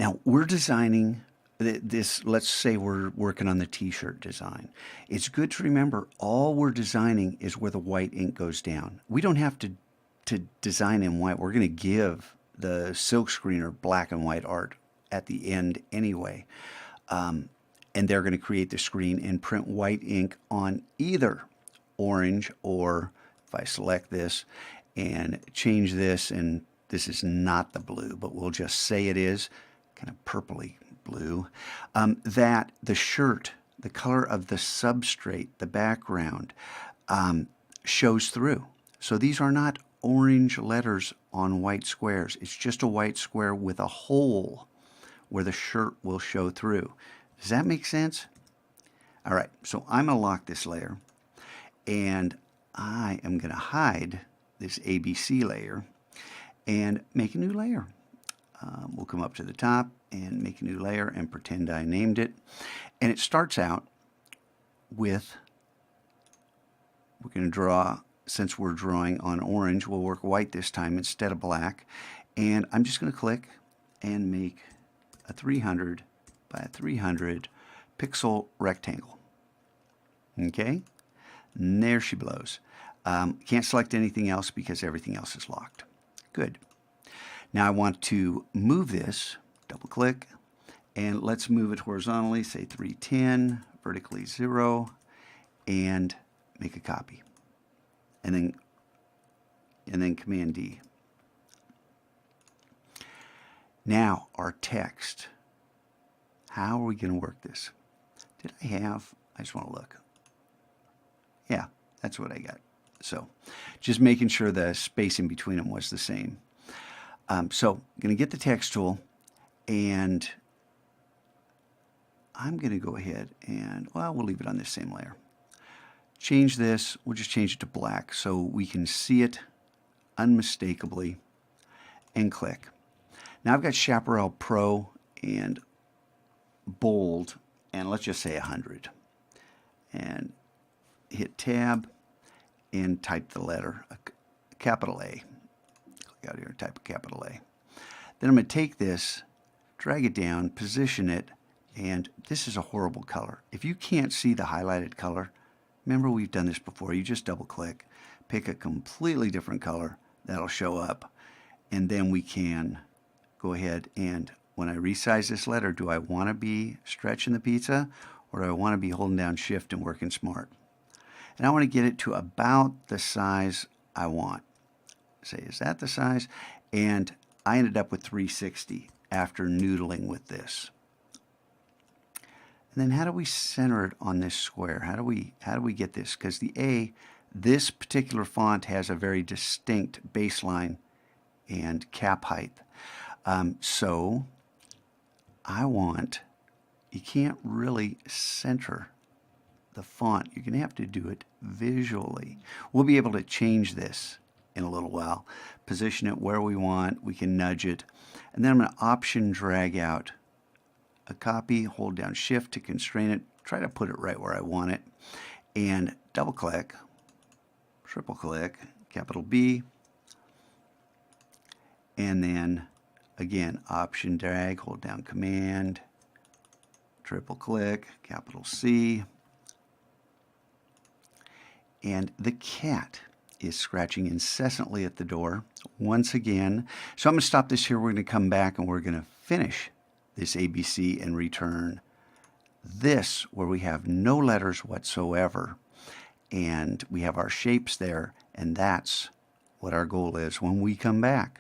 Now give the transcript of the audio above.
Now we're designing this, let's say we're working on the t-shirt design. It's good to remember all we're designing is where the white ink goes down. We don't have to design in white. We're going to give the silk screener black and white art at the end anyway. And they're going to create the screen and print white ink on either orange, or if I select this and change this, and this is not the blue, but we'll just say it is, kind of purpley blue, that the shirt, the color of the substrate, the background, shows through. So these are not orange letters on white squares. It's just a white square with a hole where the shirt will show through. Does that make sense? All right, so I'm going to lock this layer, and I am going to hide this ABC layer and make a new layer. We'll come up to the top and make a new layer and pretend I named it. And it starts out with, we're going to draw, since we're drawing on orange, we'll work white this time instead of black. And I'm just going to click and make a 300 by a 300 pixel rectangle. Okay? And there she blows. Can't select anything else because everything else is locked. Good. Now I want to move this, double click, and let's move it horizontally, say 310, vertically 0, and make a copy. And then Command D. Now our text. How are we going to work this? I just want to look. Yeah, that's what I got. So just making sure the space in between them was the same. So I'm going to get the text tool, and I'm going to go ahead and, well, we'll leave it on this same layer. Change this. We'll just change it to black so we can see it unmistakably, and click. Now I've got Chaparral Pro and bold, and let's just say 100. And hit Tab and type the letter, a capital A. Click out here and type a capital A. Then I'm going to take this, drag it down, position it, and this is a horrible color. If you can't see the highlighted color, remember we've done this before. You just double click, pick a completely different color, that'll show up, and then we can go ahead and, when I resize this letter, do I want to be stretching the pizza, or do I want to be holding down Shift and working smart? And I want to get it to about the size I want. Say, is that the size? And I ended up with 360 after noodling with this. And then how do we center it on this square? How do we get this? Because the A, this particular font has a very distinct baseline and cap height. So you can't really center the font. You're going to have to do it visually. We'll be able to change this in a little while. Position it where we want. We can nudge it. And then I'm going to Option drag out a copy, hold down Shift to constrain it, try to put it right where I want it, and double click, triple click, capital B, and then again Option drag, hold down Command, triple click, capital C, and the cat is scratching incessantly at the door once again. So I'm going to stop this here. We're going to come back and we're going to finish this ABC and return this where we have no letters whatsoever, and we have our shapes there, and that's what our goal is when we come back.